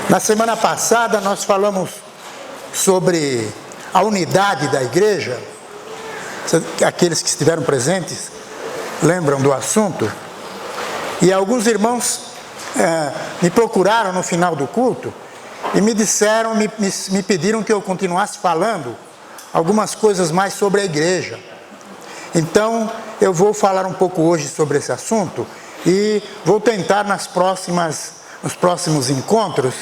Na semana passada nós falamos sobre a unidade da igreja. Aqueles que estiveram presentes lembram do assunto. E alguns irmãos me procuraram no final do culto e me disseram, me pediram que eu continuasse falando algumas coisas mais sobre a igreja. Então eu vou falar um pouco hoje sobre esse assunto e vou tentar nos próximos encontros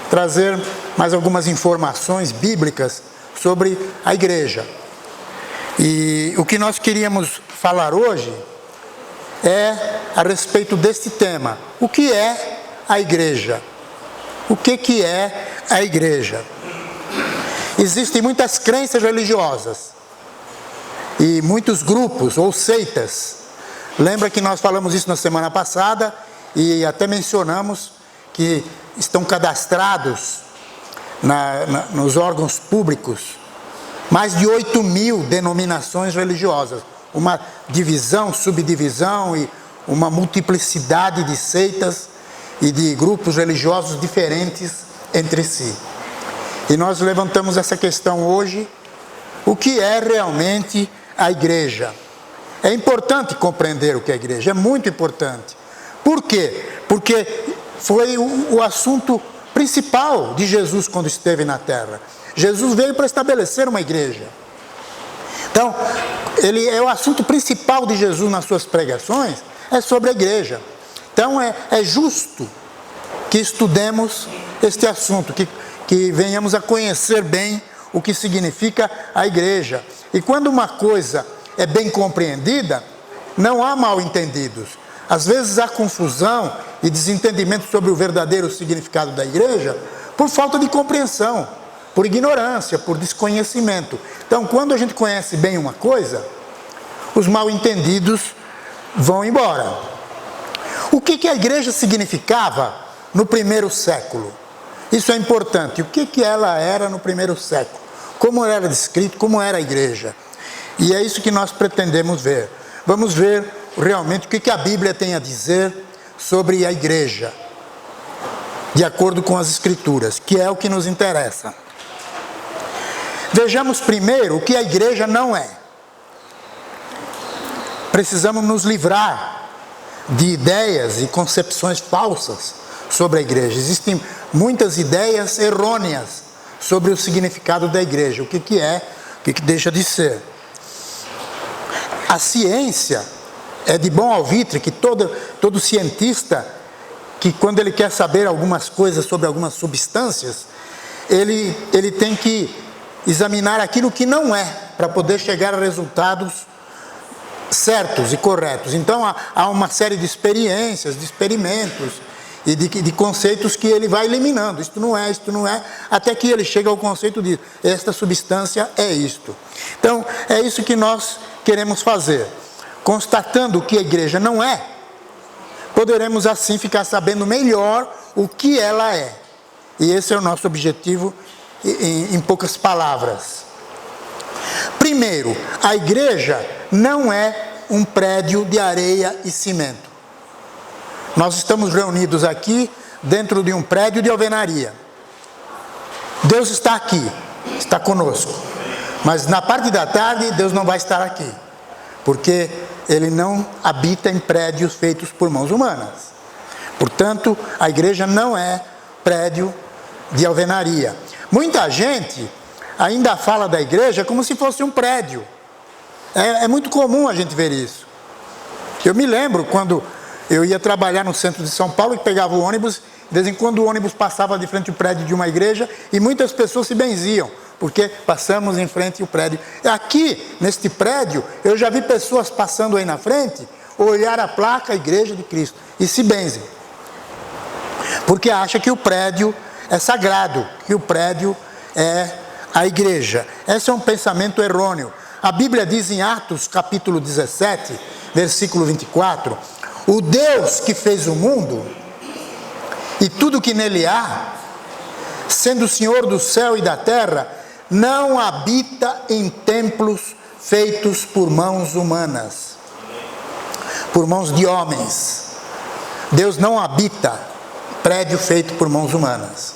trazer mais algumas informações bíblicas sobre a igreja. E o que nós queríamos falar hoje é a respeito deste tema. O que é a igreja? O que é a igreja? Existem muitas crenças religiosas e muitos grupos ou seitas. Lembra que nós falamos isso na semana passada e até mencionamos que estão cadastrados nos órgãos públicos mais de 8.000 denominações religiosas, uma divisão, subdivisão e uma multiplicidade de seitas e de grupos religiosos diferentes entre si. E nós levantamos essa questão hoje: o que é realmente a igreja? É importante compreender o que é a igreja, é muito importante. Por quê? Porque foi o assunto principal de Jesus quando esteve na terra. Jesus veio para estabelecer uma igreja. Então, ele é o assunto principal de Jesus nas suas pregações, é sobre a igreja. Então, é justo que estudemos este assunto, que venhamos a conhecer bem o que significa a igreja. E quando uma coisa é bem compreendida, não há mal-entendidos. Às vezes há confusão e desentendimento sobre o verdadeiro significado da igreja por falta de compreensão, por ignorância, por desconhecimento. Então, quando a gente conhece bem uma coisa, os mal-entendidos vão embora. O que a igreja significava no primeiro século? Isso é importante. O que ela era no primeiro século? Como era descrito, como era a igreja? E é isso que nós pretendemos ver. Vamos ver realmente o que a Bíblia tem a dizer sobre a igreja, de acordo com as Escrituras, que é o que nos interessa. Vejamos primeiro o que a igreja não é. Precisamos nos livrar de ideias e concepções falsas sobre a igreja. Existem muitas ideias errôneas sobre o significado da igreja, o que é, o que deixa de ser. A ciência é de bom alvitre que todo cientista, que quando ele quer saber algumas coisas sobre algumas substâncias, ele tem que examinar aquilo que não é, para poder chegar a resultados certos e corretos. Então há uma série de experiências, de experimentos e de conceitos que ele vai eliminando. Isto não é, até que ele chega ao conceito de esta substância é isto. Então é isso que nós queremos fazer. Constatando o que a igreja não é, poderemos assim ficar sabendo melhor o que ela é. E esse é o nosso objetivo em poucas palavras. Primeiro, a igreja não é um prédio de areia e cimento. Nós estamos reunidos aqui dentro de um prédio de alvenaria. Deus está aqui, está conosco. Mas na parte da tarde, Deus não vai estar aqui, porque Ele não habita em prédios feitos por mãos humanas. Portanto, a igreja não é prédio de alvenaria. Muita gente ainda fala da igreja como se fosse um prédio. É muito comum a gente ver isso. Eu me lembro quando eu ia trabalhar no centro de São Paulo e pegava o ônibus, de vez em quando o ônibus passava de frente ao prédio de uma igreja e muitas pessoas se benziam, porque passamos em frente ao prédio. Aqui, neste prédio, eu já vi pessoas passando aí na frente, olhar a placa Igreja de Cristo e se benzem, porque acha que o prédio é sagrado, que o prédio é a igreja. Esse é um pensamento errôneo. A Bíblia diz em Atos capítulo 17, versículo 24, o Deus que fez o mundo e tudo que nele há, sendo o Senhor do céu e da terra, não habita em templos feitos por mãos humanas, por mãos de homens. Deus não habita prédio feito por mãos humanas.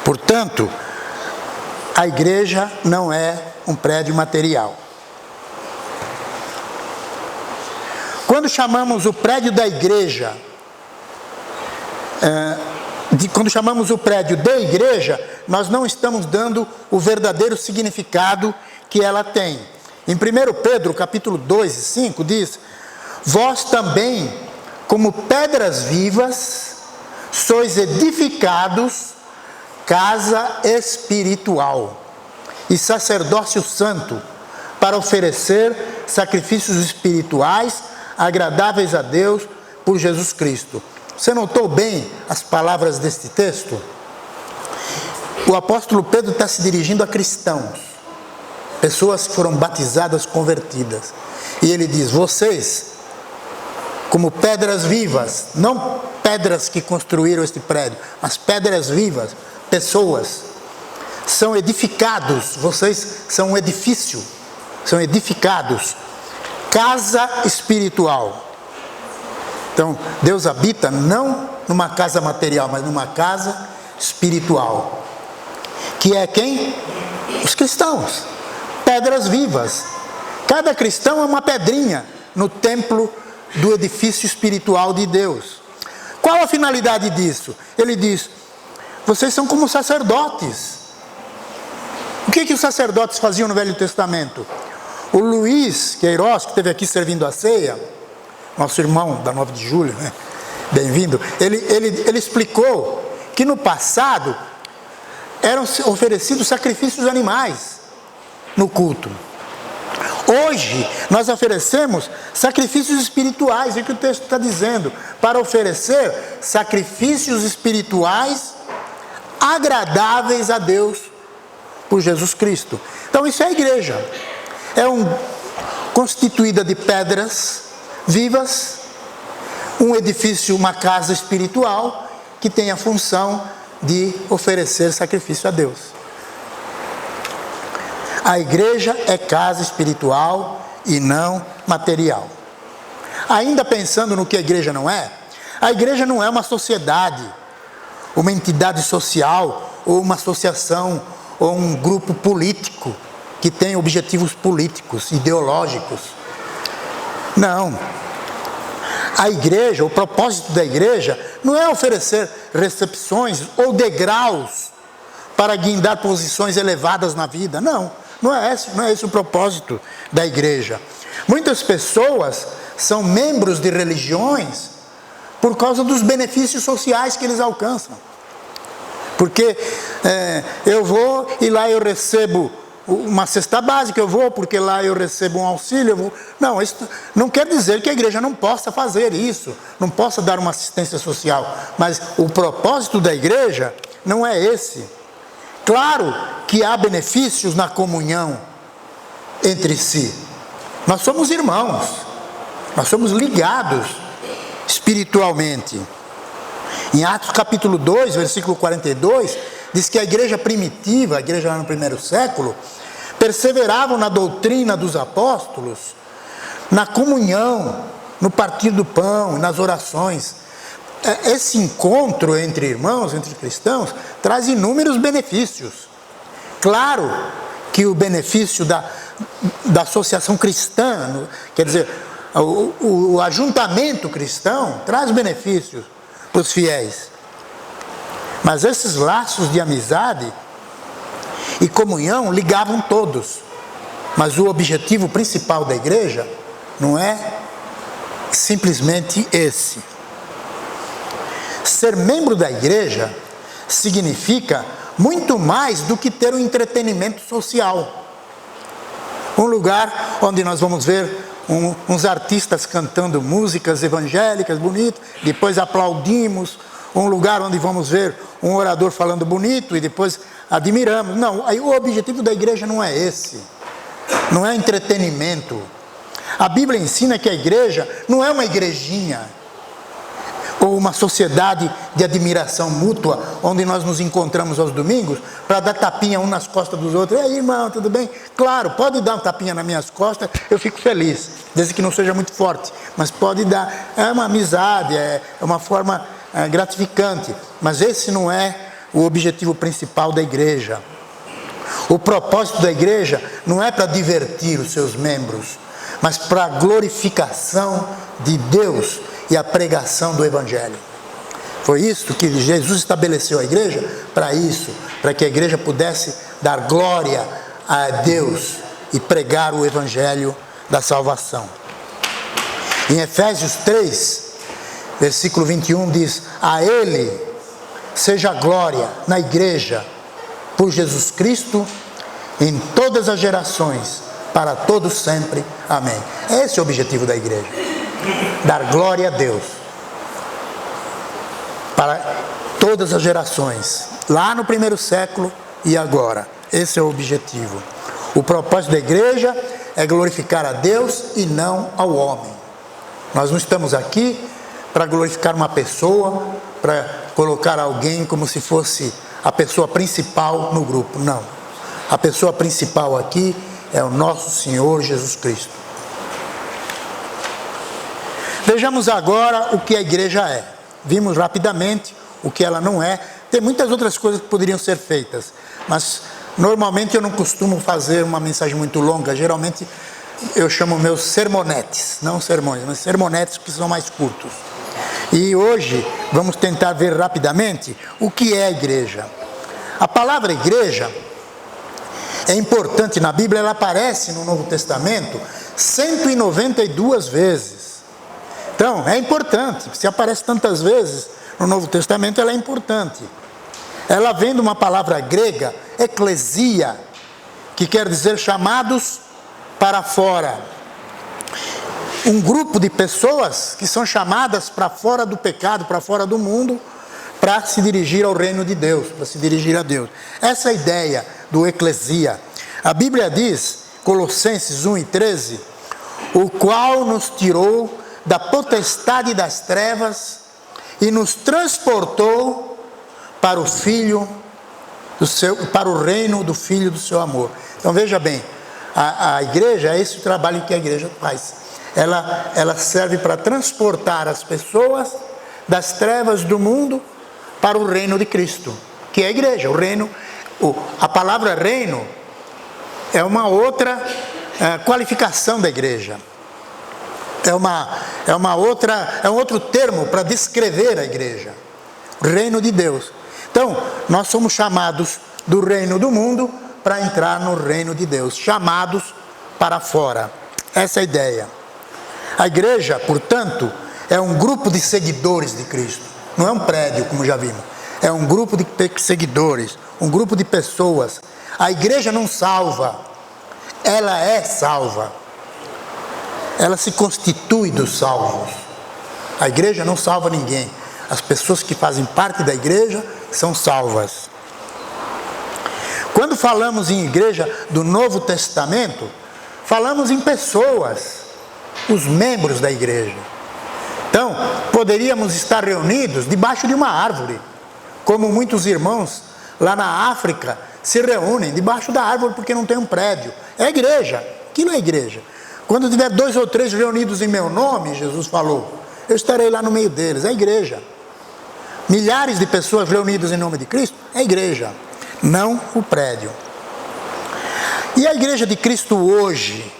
Portanto, a igreja não é um prédio material. Quando chamamos o prédio da igreja, quando chamamos o prédio de igreja, nós não estamos dando o verdadeiro significado que ela tem. Em 1 Pedro, capítulo 2 e 5, diz: vós também, como pedras vivas, sois edificados casa espiritual e sacerdócio santo, para oferecer sacrifícios espirituais agradáveis a Deus por Jesus Cristo. Você notou bem as palavras deste texto? O apóstolo Pedro está se dirigindo a cristãos, pessoas que foram batizadas, convertidas. E ele diz: vocês, como pedras vivas, não pedras que construíram este prédio, mas pedras vivas, pessoas, são edificados, vocês são um edifício, são edificados, casa espiritual. Então, Deus habita não numa casa material, mas numa casa espiritual. Que é quem? Os cristãos, pedras vivas. Cada cristão é uma pedrinha no templo do edifício espiritual de Deus. Qual a finalidade disso? Ele diz: vocês são como sacerdotes. O que os sacerdotes faziam no Velho Testamento? O Luiz Queiroz, que esteve aqui servindo a ceia, nosso irmão da 9 de julho, né? Bem-vindo, ele explicou que no passado eram oferecidos sacrifícios animais no culto. Hoje nós oferecemos sacrifícios espirituais, é o que o texto está dizendo, para oferecer sacrifícios espirituais agradáveis a Deus por Jesus Cristo. Então isso é a igreja, constituída de pedras vivas, um edifício, uma casa espiritual que tem a função de oferecer sacrifício a Deus. A igreja é casa espiritual e não material. Ainda pensando no que a igreja não é, a igreja não é uma sociedade, uma entidade social, ou uma associação, ou um grupo político que tem objetivos políticos, ideológicos. Não. A igreja, o propósito da igreja, não é oferecer recepções ou degraus para guindar posições elevadas na vida. Não é esse o propósito da igreja. Muitas pessoas são membros de religiões por causa dos benefícios sociais que eles alcançam. Porque eu vou e lá eu recebo uma cesta básica, eu vou porque lá eu recebo um auxílio, eu vou. Não, isso não quer dizer que a igreja não possa fazer isso, não possa dar uma assistência social, mas o propósito da igreja não é esse. Claro que há benefícios na comunhão entre si. Nós somos irmãos, nós somos ligados espiritualmente. Em Atos capítulo 2, versículo 42, diz que a igreja primitiva, a igreja lá no primeiro século, perseveravam na doutrina dos apóstolos, na comunhão, no partir do pão, nas orações. Esse encontro entre irmãos, entre cristãos, traz inúmeros benefícios. Claro que o benefício da associação cristã, quer dizer, o ajuntamento cristão, traz benefícios para os fiéis. Mas esses laços de amizade e comunhão ligavam todos. Mas o objetivo principal da igreja não é simplesmente esse. Ser membro da igreja significa muito mais do que ter um entretenimento social. Um lugar onde nós vamos ver uns artistas cantando músicas evangélicas bonitas, depois aplaudimos. Um lugar onde vamos ver um orador falando bonito e depois admiramos. Não, o objetivo da igreja não é esse. Não é entretenimento. A Bíblia ensina que a igreja não é uma igrejinha ou uma sociedade de admiração mútua, onde nós nos encontramos aos domingos para dar tapinha um nas costas dos outros. E aí, irmão, tudo bem? Claro, pode dar um tapinha nas minhas costas, eu fico feliz, desde que não seja muito forte, mas pode dar. É uma amizade, é uma forma gratificante, mas esse não é o objetivo principal da igreja. O propósito da igreja não é para divertir os seus membros, mas para a glorificação de Deus e a pregação do Evangelho. Foi isso que Jesus estabeleceu a igreja, para isso, para que a igreja pudesse dar glória a Deus e pregar o Evangelho da salvação. Em Efésios 3, versículo 21 diz: a Ele seja glória na igreja, por Jesus Cristo, em todas as gerações, para todos sempre. Amém. Esse é o objetivo da igreja, dar glória a Deus para todas as gerações, lá no primeiro século e agora. Esse é o objetivo. O propósito da igreja é glorificar a Deus e não ao homem. Nós não estamos aqui para glorificar uma pessoa, para colocar alguém como se fosse a pessoa principal no grupo. Não. A pessoa principal aqui é o nosso Senhor Jesus Cristo. Vejamos agora o que a igreja é. Vimos rapidamente o que ela não é. Tem muitas outras coisas que poderiam ser feitas, mas normalmente eu não costumo fazer uma mensagem muito longa. Geralmente eu chamo meus sermonetes, não sermões, mas sermonetes que são mais curtos. E hoje vamos tentar ver rapidamente o que é a igreja. A palavra igreja é importante na Bíblia, ela aparece no Novo Testamento 192 vezes. Então, é importante, se aparece tantas vezes no Novo Testamento, ela é importante. Ela vem de uma palavra grega, eclesia, que quer dizer chamados para fora. Um grupo de pessoas que são chamadas para fora do pecado, para fora do mundo, para se dirigir ao reino de Deus, para se dirigir a Deus. Essa é a ideia do eclesia. A Bíblia diz, Colossenses 1:13, o qual nos tirou da potestade das trevas e nos transportou para o Filho do seu, para o reino do Filho do seu amor. Então veja bem, a igreja, é esse o trabalho que a igreja faz. Ela serve para transportar as pessoas das trevas do mundo para o reino de Cristo, que é a igreja. O reino, a palavra reino é uma outra qualificação da igreja. É um outro termo para descrever a igreja. O reino de Deus. Então, nós somos chamados do reino do mundo para entrar no reino de Deus. Chamados para fora. Essa é a ideia. A igreja, portanto, é um grupo de seguidores de Cristo. Não é um prédio, como já vimos. É um grupo de seguidores, um grupo de pessoas. A igreja não salva, ela é salva. Ela se constitui dos salvos. A igreja não salva ninguém. As pessoas que fazem parte da igreja são salvas. Quando falamos em igreja do Novo Testamento, falamos em pessoas, os membros da igreja. Então, poderíamos estar reunidos debaixo de uma árvore, como muitos irmãos lá na África se reúnem debaixo da árvore porque não tem um prédio. É a igreja. Aquilo é a igreja. Quando tiver 2 ou 3 reunidos em meu nome, Jesus falou, eu estarei lá no meio deles. É a igreja. Milhares de pessoas reunidas em nome de Cristo, é a igreja, não o prédio. E a igreja de Cristo hoje?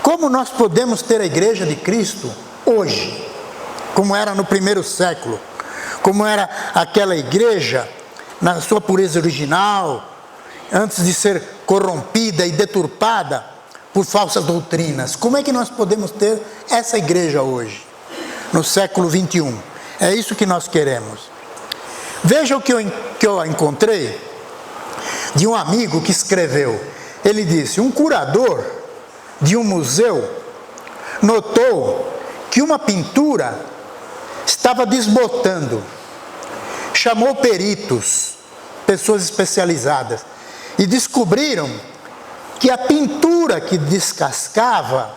Como nós podemos ter a igreja de Cristo hoje? Como era no primeiro século? Como era aquela igreja na sua pureza original, antes de ser corrompida e deturpada por falsas doutrinas? Como é que nós podemos ter essa igreja hoje, no século 21? É isso que nós queremos. Veja o que eu encontrei de um amigo que escreveu. Ele disse, um curador de um museu notou que uma pintura estava desbotando. Chamou peritos, pessoas especializadas, e descobriram que a pintura que descascava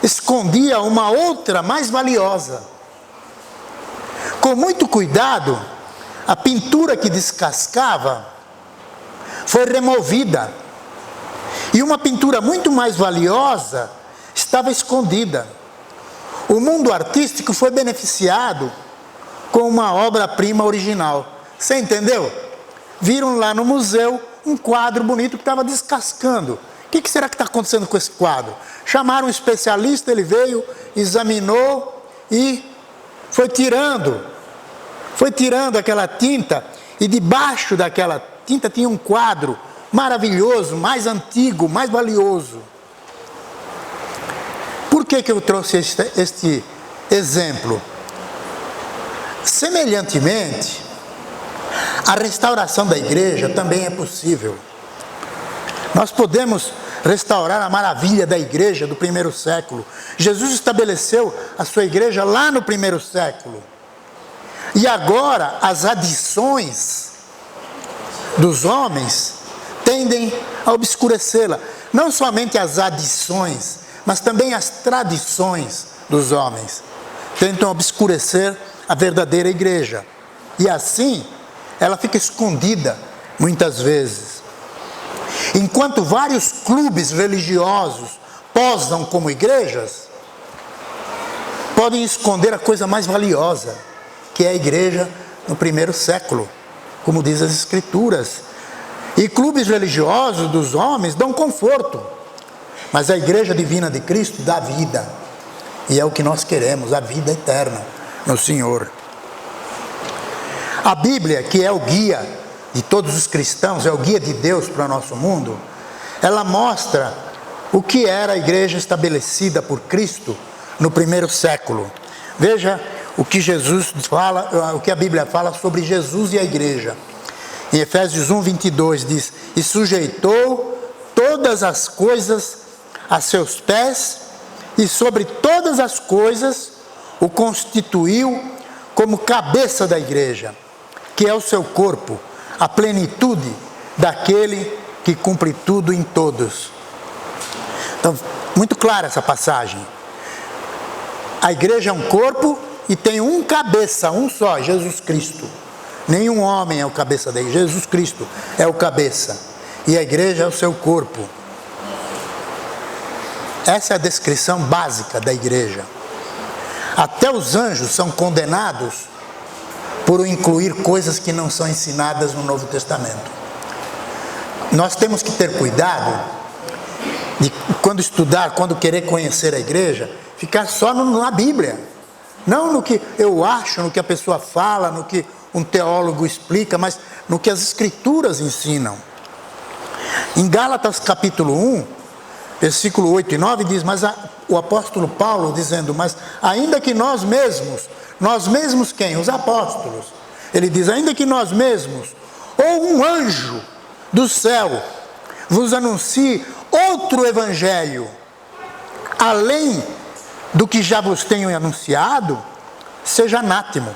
escondia uma outra mais valiosa. Com muito cuidado, a pintura que descascava foi removida e uma pintura muito mais valiosa estava escondida. o mundo artístico foi beneficiado com uma obra-prima original. Você entendeu? Viram lá no museu um quadro bonito que estava descascando. O que será que está acontecendo com esse quadro? Chamaram um especialista, ele veio, examinou e foi tirando aquela tinta, e debaixo daquela tinta tinha um quadro maravilhoso, mais antigo, mais valioso. Por que eu trouxe este exemplo? Semelhantemente, a restauração da igreja também é possível. Nós podemos restaurar a maravilha da igreja do primeiro século. Jesus estabeleceu a sua igreja lá no primeiro século. E agora as adições dos homens tendem a obscurecê-la. Não somente as adições, mas também as tradições dos homens tentam obscurecer a verdadeira igreja. E assim, ela fica escondida muitas vezes. Enquanto vários clubes religiosos posam como igrejas, podem esconder a coisa mais valiosa, que é a igreja no primeiro século, como diz as Escrituras. E clubes religiosos dos homens dão conforto, mas a igreja divina de Cristo dá vida. E é o que nós queremos, a vida eterna no Senhor. A Bíblia, que é o guia de todos os cristãos, é o guia de Deus para o nosso mundo, ela mostra o que era a igreja estabelecida por Cristo no primeiro século. Veja o que Jesus fala, o que a Bíblia fala sobre Jesus e a igreja. Em Efésios 1:22 diz: e sujeitou todas as coisas a seus pés, e sobre todas as coisas o constituiu como cabeça da igreja, que é o seu corpo, a plenitude daquele que cumpre tudo em todos. Então, muito clara essa passagem. A igreja é um corpo e tem um cabeça, um só, Jesus Cristo. Nenhum homem é o cabeça da igreja, Jesus Cristo é o cabeça. E a igreja é o seu corpo. Essa é a descrição básica da igreja. Até os anjos são condenados por incluir coisas que não são ensinadas no Novo Testamento. Nós temos que ter cuidado de, quando estudar, quando querer conhecer a igreja, ficar só na Bíblia. Não no que eu acho, no que a pessoa fala, no que um teólogo explica, mas no que as Escrituras ensinam. Em Gálatas capítulo 1, versículo 8 e 9 diz, mas o apóstolo Paulo dizendo, mas ainda que nós mesmos quem? Os apóstolos. Ele diz, ainda que nós mesmos, ou um anjo do céu, vos anuncie outro evangelho, além do que já vos tenho anunciado, seja anátema.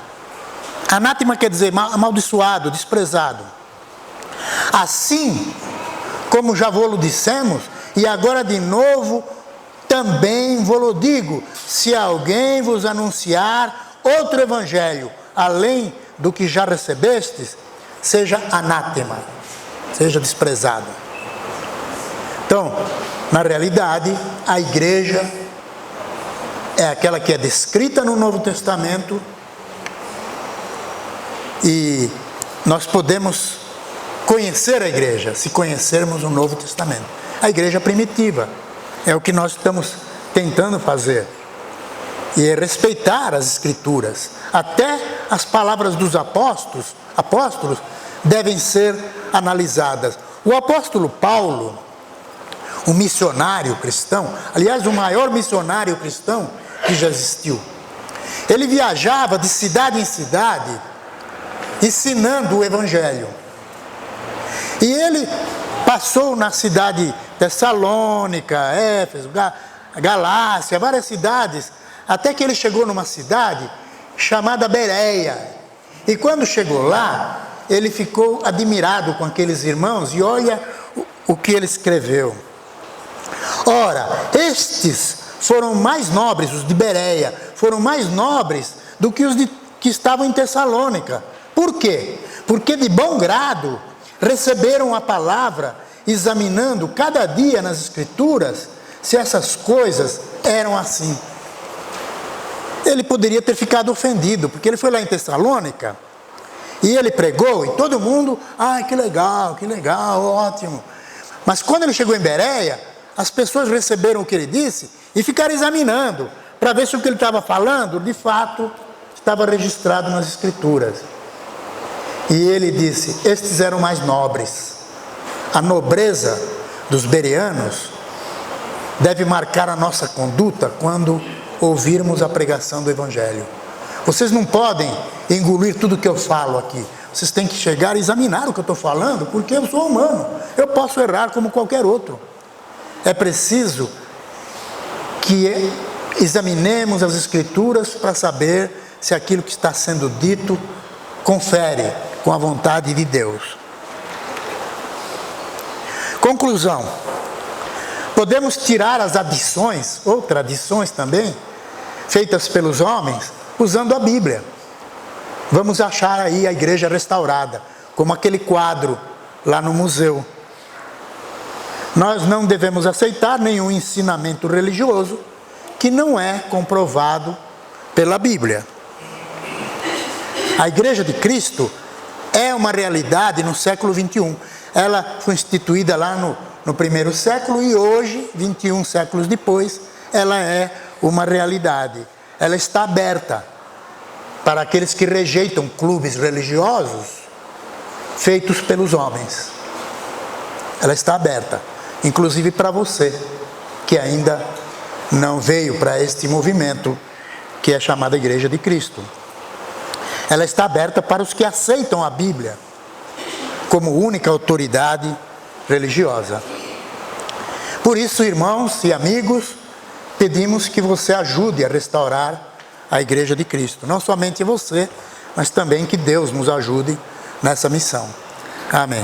Anátema quer dizer amaldiçoado, desprezado. Assim, como já vos dissemos, e agora de novo, também vos digo, se alguém vos anunciar outro evangelho, além do que já recebestes, seja anátema, seja desprezado. Então, na realidade, a igreja é aquela que é descrita no Novo Testamento, e nós podemos conhecer a igreja se conhecermos o Novo Testamento. A igreja primitiva é o que nós estamos tentando fazer, e é respeitar as Escrituras. Até as palavras dos apóstolos devem ser analisadas. O apóstolo Paulo, um missionário cristão, aliás, o maior missionário cristão que já existiu, ele viajava de cidade em cidade ensinando o evangelho. E ele passou na cidade Tessalônica, Éfeso, Galácia, várias cidades, até que ele chegou numa cidade chamada Bereia. E quando chegou lá, ele ficou admirado com aqueles irmãos, e olha o que ele escreveu. Ora, estes foram mais nobres, os de Bereia, foram mais nobres do que os que estavam em Tessalônica. Por quê? Porque de bom grado receberam a palavra, examinando cada dia nas Escrituras se essas coisas eram assim. ele poderia ter ficado ofendido, porque ele foi lá em Tessalônica, e ele pregou, e todo mundo, que legal, ótimo. Mas quando ele chegou em Bereia, as pessoas receberam o que ele disse, e ficaram examinando, para ver se o que ele estava falando, de fato, estava registrado nas Escrituras. E ele disse, estes eram mais nobres. A nobreza dos bereanos deve marcar a nossa conduta quando ouvirmos a pregação do Evangelho. Vocês não podem engolir tudo que eu falo aqui. Vocês têm que chegar e examinar o que eu estou falando, porque eu sou humano. Eu posso errar como qualquer outro. É preciso que examinemos as Escrituras para saber se aquilo que está sendo dito confere com a vontade de Deus. Conclusão. Podemos tirar as adições, ou tradições também, feitas pelos homens, usando a Bíblia. Vamos achar aí a igreja restaurada, como aquele quadro lá no museu. Nós não devemos aceitar nenhum ensinamento religioso que não é comprovado pela Bíblia. A Igreja de Cristo é uma realidade no século 21. Ela foi instituída lá no primeiro século e hoje, 21 séculos depois, ela é uma realidade. Ela está aberta para aqueles que rejeitam clubes religiosos feitos pelos homens. Ela está aberta, inclusive para você, que ainda não veio para este movimento que é chamado Igreja de Cristo. Ela está aberta para os que aceitam a Bíblia como única autoridade religiosa. Por isso, irmãos e amigos, pedimos que você ajude a restaurar a Igreja de Cristo. Não somente você, mas também que Deus nos ajude nessa missão. Amém.